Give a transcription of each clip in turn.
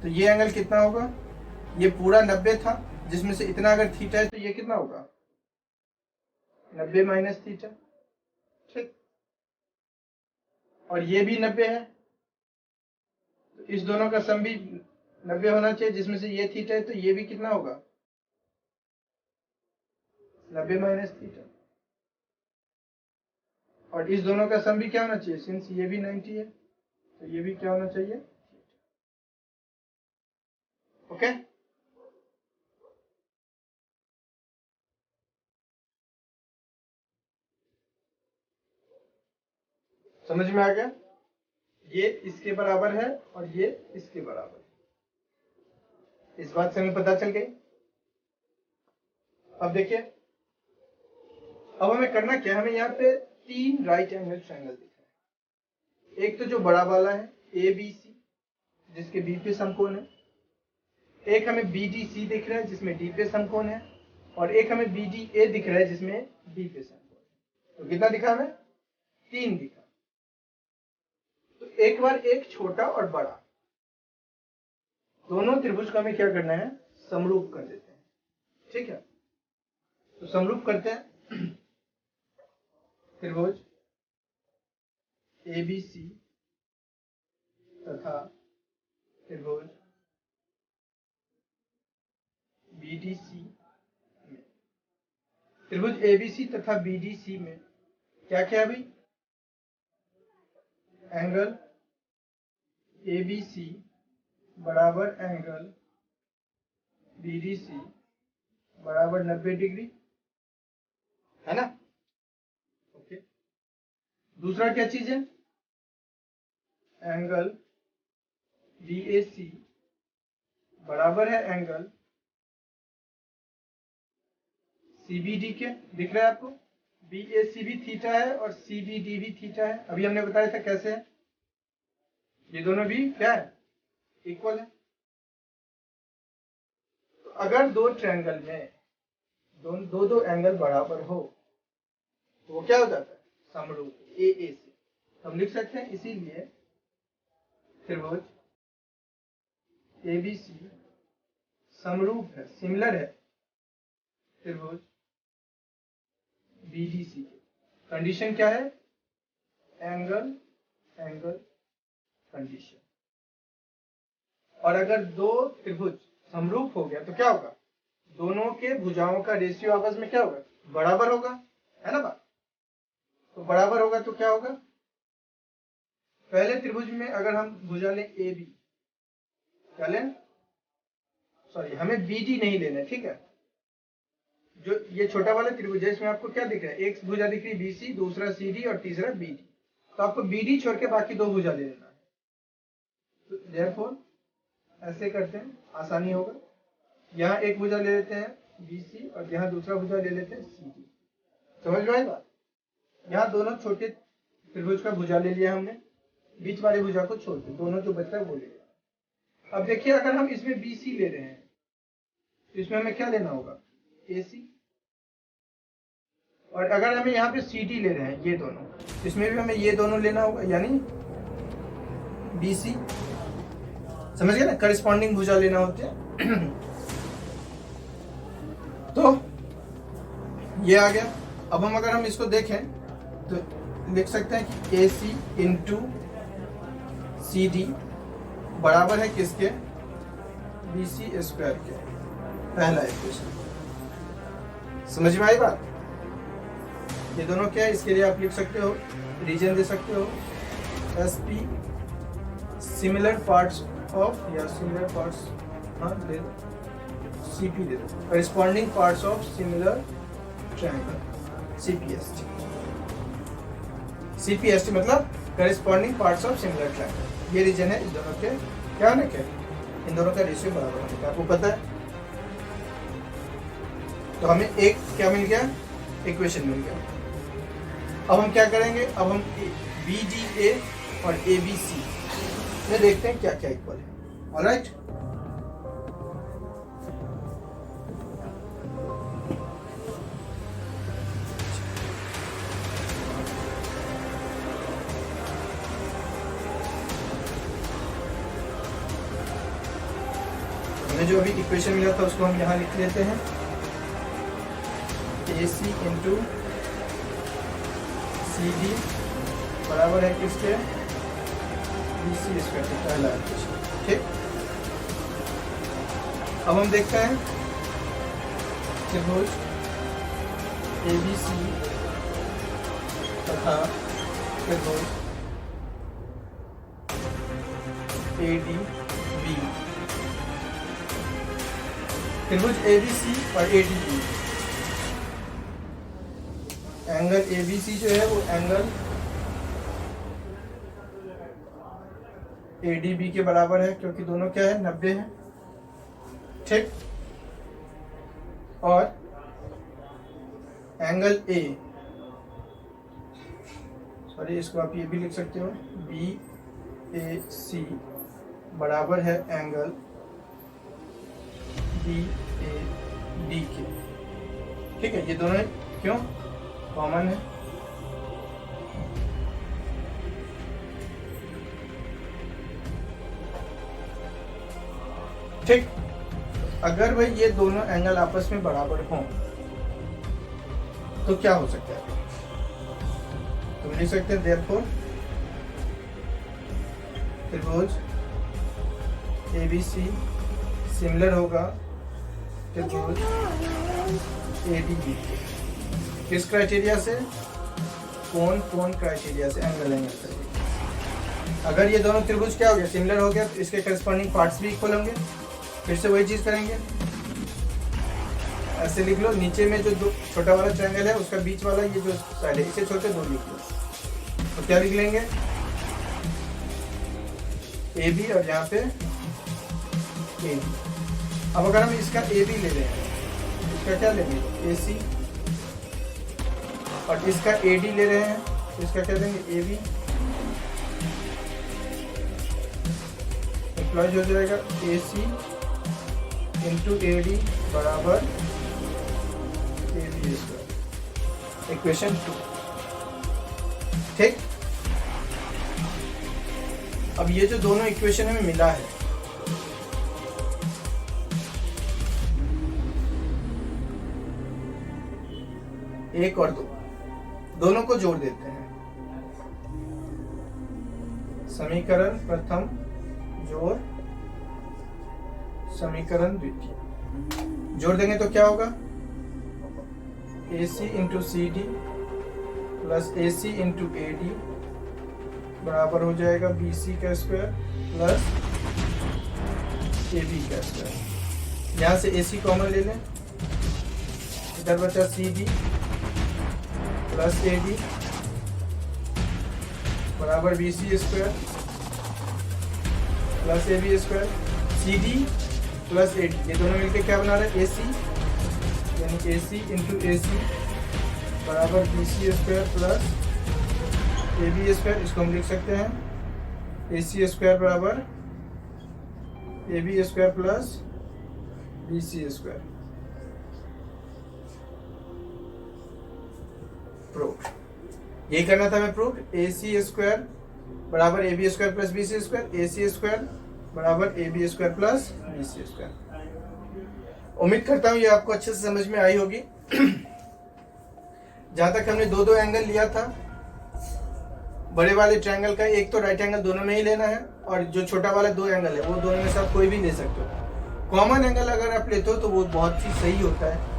तो ये एंगल कितना होगा, ये पूरा 90 था, जिसमें से इतना अगर थीटा है तो ये कितना होगा 90 माइनस थीटा, ठीक। और ये भी 90 है, तो इस दोनों का सम भी 90 होना चाहिए, जिसमें से ये थीटा है तो ये भी कितना होगा 90 माइनस थीटा। और इस दोनों का सम भी क्या होना चाहिए, सिंस ये भी 90 है तो ये भी क्या होना चाहिए, ओके। समझ में आ गया, ये इसके बराबर है और ये इसके बराबर है, इस बात से हमें पता चल गई। अब देखिए, अब हमें करना क्या है, हमें यहाँ पे 3 राइट एंगल ट्रायंगल दिख रहा है। एक तो जो बड़ा वाला है ABC, जिसके बी पे समकोण है, एक हमें BDC दिख रहा है जिसमें डी पे समकोण है, और एक हमें BDA दिख रहा है जिसमें बी पे समकोण है। तो कितना दिखा हमें, 3 दिखा। तो एक बार एक छोटा और बड़ा दोनों त्रिभुज का हमें क्या करना है, समरूप कर देते हैं, ठीक है। तो समरूप करते हैं, त्रिभुज ABC तथा त्रिभुज BDC में, त्रिभुज ABC तथा BDC में क्या क्या है भाई, एंगल ABC बराबर एंगल BDC बराबर 90 डिग्री, है ना, ओके। दूसरा क्या चीज है, एंगल BAC बराबर है एंगल CBD के, दिख रहा है आपको, BAC भी थीटा है और CBD भी थीटा है। अभी हमने बताया था कैसे है, ये दोनों भी क्या है, इक्वल है। तो अगर दो ट्रायंगल में दो एंगल बराबर हो तो वो क्या हो जाता है, समरूप, AA से हम लिख सकते हैं। इसीलिए त्रिभुज ABC समरूप है, सिमिलर है त्रिभुज BDC के। कंडीशन क्या है, एंगल एंगल कंडीशन। और अगर दो त्रिभुज समरूप हो गया तो क्या होगा, दोनों के भुजाओं का रेशियो आपस में क्या होगा, बराबर होगा, है ना बात। तो बराबर होगा तो क्या होगा, पहले त्रिभुज में अगर हम भुजा लें AB, क्या लें, सॉरी हमें BD नहीं लेना, ठीक है। जो ये छोटा वाला त्रिभुज है इसमें आपको क्या दिख रहा है, एक भुजा दिख रही है BC, दूसरा CD और तीसरा BD। तो आपको BD छोड़ के बाकी 2 भुजा ले लेना है। तो देयरफॉर ऐसे करते हैं, आसानी होगा। यहाँ एक भुजा ले लेते हैं BC और यहाँ दूसरा भुजा ले लेते हैं CD। समझ में आई बात, यहाँ दोनों छोटे त्रिभुज का भुजा ले लिया हमने, बीच वाले भुजा को छोड़ के दोनों जो बचता है वो ले लिया। अब देखिए, अगर हम इसमें BC ले रहे हैं तो इसमें हमें क्या लेना होगा, AC। और अगर हमें यहाँ पे CD ले रहे हैं, ये दोनों, इसमें भी हमें ये दोनों लेना होगा, यानी BC। समझ गए ना, करस्पॉन्डिंग भुजा लेना होते हैं। तो ये आ गया। अब हम अगर हम इसको देखें तो लिख सकते हैं कि AC इंटू CD बराबर है किसके, BC स्क्वायर के, पहला इक्वेशन। समझ में आई बात, ये दोनों क्या है, इसके लिए आप लिख सकते हो, रीजन दे सकते हो SP सिमिलर पार्ट्स ऑफ, या सिमिलर पार्ट्स, हाँ दे दो, CP दे दो, corresponding parts of similar triangle, CPST। CPST मतलब corresponding parts of similar triangle. ये रीजन है इस दोनों के, क्या ना क्या, इन दोनों का रेशियो बराबर होने का, आपको पता है। तो हमें एक क्या मिल गया, इक्वेशन मिल गया। अब हम क्या करेंगे, अब हम BDA और ABC में देखते हैं क्या क्या इक्वल है। ऑलराइट, हमें जो अभी इक्वेशन मिला था उसको हम यहाँ लिख लेते हैं, AC इंटू CD बराबर है किसके, BC स्क्वायर के, पहला इक्वेशन। ठीक, अब हम देखते हैं त्रिभुज ABC तथा त्रिभुज ADB, त्रिभुज ABC और ADB, एंगल ABC जो है वो एंगल ADB के बराबर है, क्योंकि दोनों क्या है, 90 है। ठीक, और एंगल A, सॉरी इसको आप ये भी लिख सकते हो, BAC बराबर है एंगल BAD के। ठीक है, ये दोनों क्यों कॉमन है। ठीक, अगर भाई ये दोनों एंगल आपस में बराबर हों तो क्या हो सकता है, तुम लिख सकते हैं देयरफॉर त्रिभुज ABC सिमिलर होगा त्रिभुज ADB। किस क्राइटेरिया से, कौन क्राइटेरिया से, एंगल क्राइटेरिया। अगर ये दोनों त्रिभुज क्या हो गया, सिमिलर हो गया, तो इसके करस्पॉन्डिंग पार्ट्स भी इक्वल होंगे। फिर से वही चीज करेंगे, ऐसे लिख लो, नीचे में जो दो छोटा वाला ट्रायंगल है उसका बीच वाला ये जो साइड है इसे छोड़ के दो लिख लो, तो क्या लिख लेंगे, AB और यहाँ पे AD। अब अगर हम इसका AB ले लें, इसका क्या लेंगे, AC, और इसका AD ले रहे हैं तो इसका क्या देंगे, AB। इक्वलाइज हो जाएगा AC इंटू AD बराबर AB स्क्वायर, इक्वेशन 2। ठीक, अब ये जो दोनों इक्वेशन हमें मिला है, एक और दो, दोनों को जोड़ देते हैं। समीकरण प्रथम जोड़ समीकरण द्वितीय, जोड़ देंगे तो क्या होगा, AC into CD plus AC into AD बराबर हो जाएगा BC का स्क्वायर प्लस AB का स्क्वायर। यहाँ से AC कॉमन ले लें, इधर बचा CD प्लस AD बराबर BC square plus AB square. CD plus AD ये दोनों मिलके क्या बना रहे हैं, AC, यानी AC इंटू AC बराबर BC square plus AB square. इसको हम लिख सकते हैं AC स्क्वायर बराबर AB square plus BC square. Proof, यही करना था हमें प्रूफ, AC स्क्वायर बराबर AB square plus BC square, AC square बराबर AB square plus BC square. उम्मीद करता हूँ ये आपको अच्छे से समझ में आई होगी। जहां तक हमने दो एंगल लिया था बड़े वाले ट्रायंगल का, एक तो राइट एंगल दोनों में ही लेना है, और जो छोटा वाला दो एंगल है वो दोनों में से आप कोई भी ले सकते हो। कॉमन एंगल अगर आप लेते हो तो वो बहुत ही सही होता है।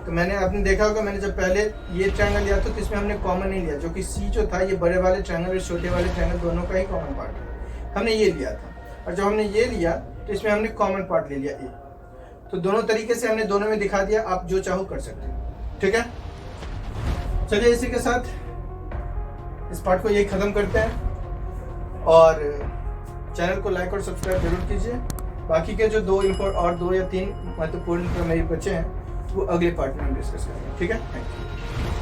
तो आपने देखा होगा, मैंने जब पहले ये ट्रायंगल लिया था तो इसमें हमने कॉमन नहीं लिया, जो कि C जो था ये बड़े वाले ट्रायंगल और छोटे वाले ट्रायंगल दोनों का ही कॉमन पार्ट है, हमने ये लिया था। और जब हमने ये लिया तो इसमें हमने कॉमन पार्ट ले लिया A। तो दोनों तरीके से हमने दोनों में दिखा दिया, आप जो चाहो कर सकते हो। ठीक है, चलिए इसी के साथ इस पार्ट को यही खत्म करते हैं, और चैनल को लाइक और सब्सक्राइब जरूर कीजिए। बाकी के जो दो या तीन महत्वपूर्ण मेरे बचे हैं वो अगले पार्ट में हम डिस्कस करेंगे। ठीक है, थैंक यू।